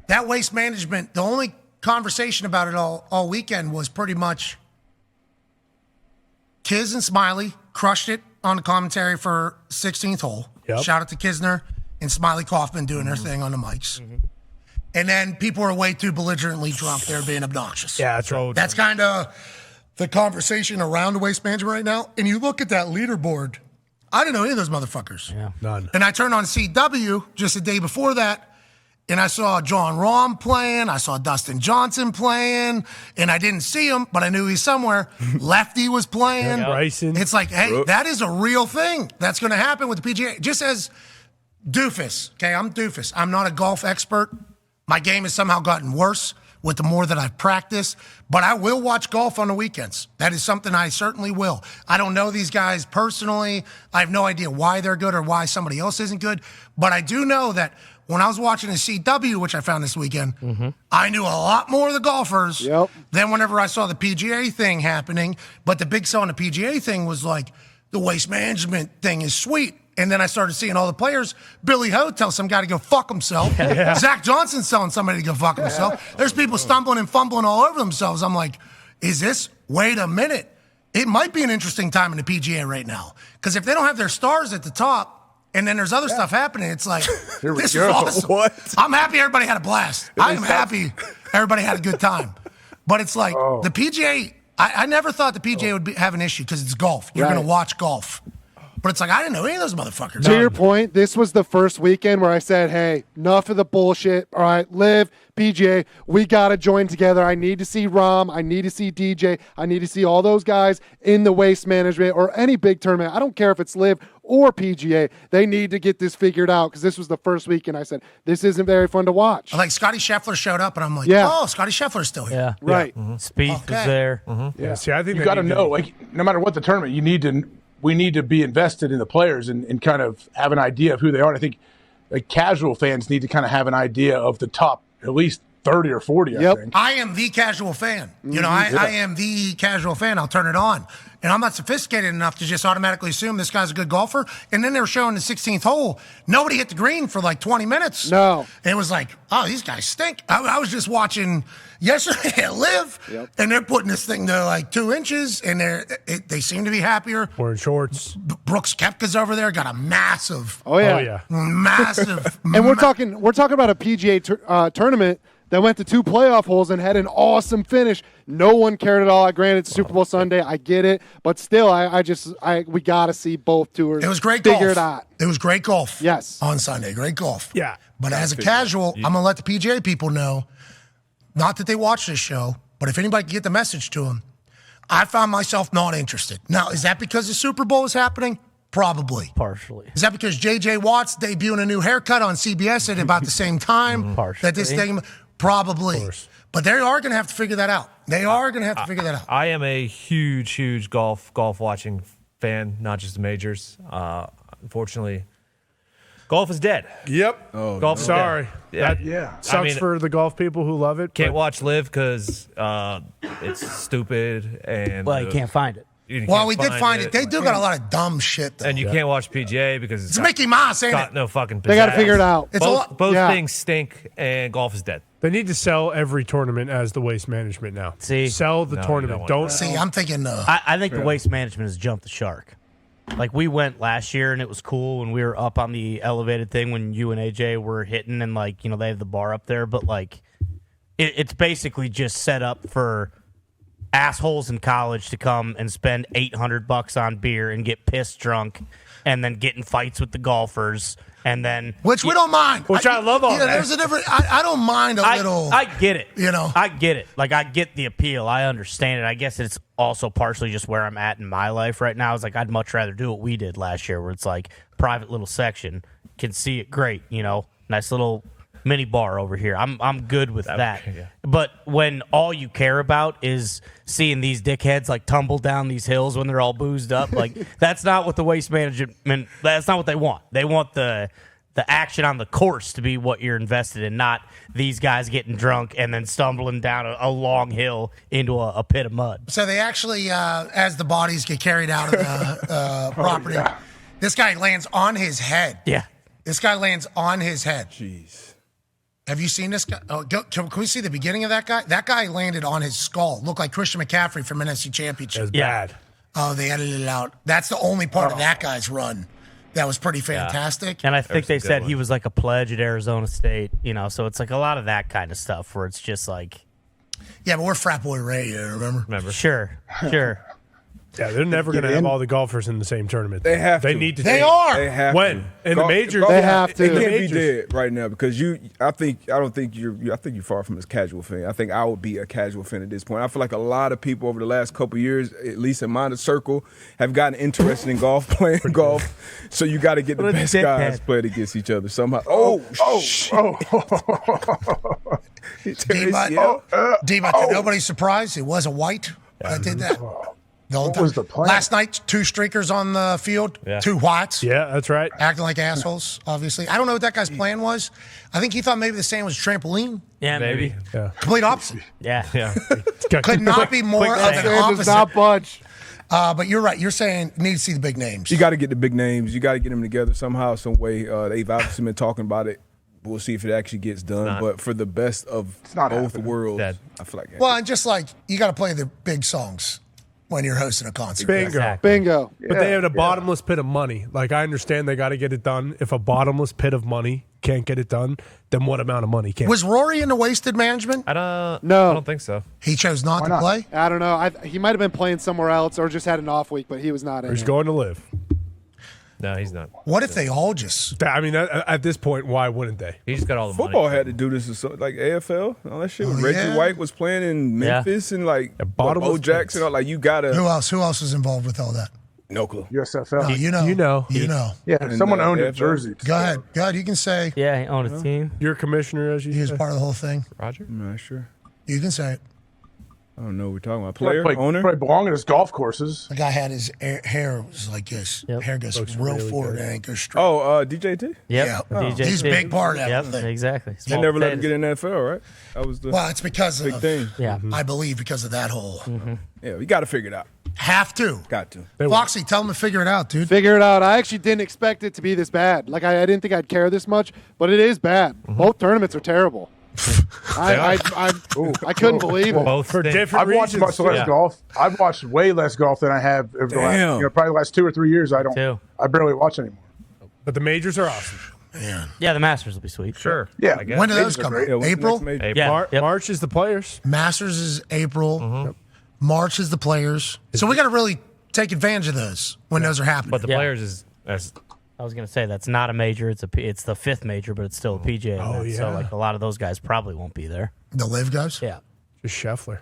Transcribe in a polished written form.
that Waste Management, the only conversation about it all weekend was pretty much Kiz and Smiley crushed it on the commentary for 16th hole. Yep. Shout out to Kisner and Smiley Kaufman doing their thing on the mics. And then people are way too belligerently drunk. They're being obnoxious. Yeah, that's right. That's kind of the conversation around the Waste Management right now. And you look at that leaderboard, I didn't know any of those motherfuckers. Yeah, none. And I turned on CW just a day before that, and I saw John Rahm playing. I saw Dustin Johnson playing, and I didn't see him, but I knew he's somewhere. Lefty was playing. Bryson. It's like, hey, that is a real thing that's going to happen with the PGA. Just as doofus, okay, I'm doofus. I'm not a golf expert. My game has somehow gotten worse with the more that I've practiced, but I will watch golf on the weekends. That is something I certainly will. I don't know these guys personally. I have no idea why they're good or why somebody else isn't good, but I do know that when I was watching the CW, which I found this weekend, I knew a lot more of the golfers than whenever I saw the PGA thing happening. But the big sell on the PGA thing was like, the Waste Management thing is sweet. And then I started seeing all the players. Billy Ho tells some guy to go fuck himself. Zach Johnson's telling somebody to go fuck himself. There's people stumbling and fumbling all over themselves. I'm like, wait a minute. It might be an interesting time in the PGA right now. Because if they don't have their stars at the top, and then there's other stuff happening, it's like, this is awesome. What? I'm happy everybody had a blast. I am happy everybody had a good time. But it's like, the PGA, I never thought the PGA would have an issue because it's golf. You're going to watch golf. But it's like, I didn't know any of those motherfuckers. To your point, this was the first weekend where I said, hey, enough of the bullshit. All right, Liv, PGA, we got to join together. I need to see Rom. I need to see DJ. I need to see all those guys in the Waste Management or any big tournament. I don't care if it's Liv or PGA. They need to get this figured out because this was the first weekend. I said, this isn't very fun to watch. Like, Scotty Scheffler showed up, and I'm like, oh, Scotty Scheffler's still here. Yeah. Right. Spieth was there. Yeah, see, I think You got to know, like, no matter what the tournament, we need to be invested in the players and kind of have an idea of who they are. And I think like casual fans need to kind of have an idea of the top at least 30 or 40, I think. I am the casual fan. You know, I am the casual fan. I'll turn it on. And I'm not sophisticated enough to just automatically assume this guy's a good golfer. And then they were showing the 16th hole. Nobody hit the green for like 20 minutes. No. And it was like, oh, these guys stink. I was just watching yesterday at Live, and they're putting this thing to like 2 inches, and they seem to be happier. Wearing shorts. Brooks Koepka's over there, got a massive, massive. And we're talking about a PGA tournament that went to 2 playoff holes and had an awesome finish. No one cared at all. Granted, it's Super Bowl Sunday. I get it. But still, we got to see both tours. It was great figure golf. it out. It was great golf. Yes. On Sunday. Great golf. Yeah. But as a casual, I'm going to let the PGA people know, not that they watch this show, but if anybody can get the message to them, I found myself not interested. Now, is that because the Super Bowl is happening? Probably. Partially. Is that because J.J. Watt's debuting a new haircut on CBS at about the same time that this thing? Probably. But they are going to have to figure that out. I am a huge golf watching fan, not just the majors. Unfortunately, golf is dead. Yep. Oh, golf. Sorry. That sucks for the golf people who love it. Can't watch Live because it's stupid and you can't find it. Well, we did find it. They do got a lot of dumb shit, though. And you can't watch PGA because it's Mickey Mouse, ain't got it? no fucking pizzazz. They got to figure it out. Both things stink, and golf is dead. They need to sell every tournament as the Waste Management now. Sell the tournament. Don't see. I'm thinking. I think the Waste Management has jumped the shark. Like, we went last year, and it was cool when we were up on the elevated thing when you and AJ were hitting, and, like, you know, they have the bar up there. But, like, it's basically just set up for assholes in college to come and spend $800 on beer and get pissed drunk and then get in fights with the golfers. And then, which we don't mind. Which I love all that. There's a different. I don't mind a little. I get it. You know, I get it. Like, I get the appeal. I understand it. I guess it's also partially just where I'm at in my life right now. It's like I'd much rather do what we did last year, where it's like private little section, can see it great. You know, nice little mini bar over here. I'm good with that. Yeah. But when all you care about is seeing these dickheads like tumble down these hills when they're all boozed up, like that's not what the Waste Management. That's not what they want. They want the action on the course to be what you're invested in, not these guys getting drunk and then stumbling down a long hill into a pit of mud. So they actually, as the bodies get carried out of the property, this guy lands on his head. Yeah. This guy lands on his head. Jeez. Have you seen this guy? Oh, can we see the beginning of that guy? That guy landed on his skull. Looked like Christian McCaffrey from NFC Championship. That's bad. Oh, they edited it out. That's the only part of that guy's run that was pretty fantastic. And I think they said he was like a pledge at Arizona State, so it's like a lot of that kind of stuff where it's just like. Yeah, but we're frat boy Ray, remember? Sure. Yeah, they're never going to have all the golfers in the same tournament. They have They to. need to. They take- are. They have When? to. In the majors? They have to. It can't be Majors. dead right now because I don't think you're far from a casual fan. I think I would be a casual fan at this point. I feel like a lot of people over the last couple of years, at least in my circle, have gotten interested in golf, playing golf. So you got to get the What a best dickhead. guys playing against each other somehow. D-Bot, to nobody's surprise, it was a white that did that. The whole time. was the plan? Last night, 2 streakers on the field, 2 whites. Yeah, that's right. Acting like assholes, obviously. I don't know what that guy's plan was. I think he thought maybe the sand was a trampoline. Yeah, maybe. Yeah. Complete opposite. Yeah. Could not be more of an Sand does opposite. not budge. But you're right. You're saying need to see the big names. You got to get the big names. You got to get them together somehow, some way. They've obviously been talking about it. We'll see if it actually gets done. But for the best of not both happening. worlds, Dead. I feel like Well, and just like you got to play the big songs when you're hosting a concert. Bingo. Bingo. But they have a bottomless pit of money. Like, I understand they got to get it done. If a bottomless pit of money can't get it done, then what amount of money can? Was Rory into wasted management? I don't No. think so. He chose not to not? play. I don't know. He might have been playing somewhere else or just had an off week, but he was not in He's it. going to live. No, he's not. What if they all just? I mean, at this point, why wouldn't they? He just got all the football money. had to do this, like AFL, all that shit. Oh, Reggie yeah. White was playing in Memphis and like bottomless Bo Jackson. pits. Like you gotta. Who else? Who else was involved with all that? No clue. USFL. No, you know. You know. Yeah, And, someone owned a AFL. jersey. Go ahead. Go ahead. You can say Yeah, he owned a team. You're a commissioner, as you he was say. part of the whole thing. Roger? I'm not sure. You can say it. I don't know what we're talking about. Player, Player, owner. probably belong at his golf courses. The guy had his hair was like this. Yep. Hair goes Looks real really forward good. and it goes straight. Oh, DJT. Yep. Yeah. DJ He's a T. big part of that Yep, whole thing. exactly. They Small never let him potatoes. get in the NFL, right? That was the Well, it's because big of thing. Yeah. I believe because of that whole Yeah, we got to figure it out. have to. Got to. Foxy, tell him to figure it out, dude. Figure it out. I actually didn't expect it to be this bad. Like I didn't think I'd care this much, but it is bad. Both tournaments are terrible. I couldn't believe it. Both For things. different I've watched reasons. much less golf. I've watched way less golf than I have over the last, Damn. probably the last 2 or 3 years. I Too. barely watch anymore. But the majors are awesome. Yeah, the Masters will be sweet. Sure. Yeah. I guess. When do those Majors are come great. out? Yeah, what's the April? next major? Yeah. Yep. March is the players. Masters is April. March is the players. So we got to really take advantage of those when those are happening. But the Yeah. players is I was gonna say that's not a major. It's the 5th major, but it's still a PGA event. So yeah. like a lot of those guys probably won't be there. the live guys. Yeah. Just Scheffler.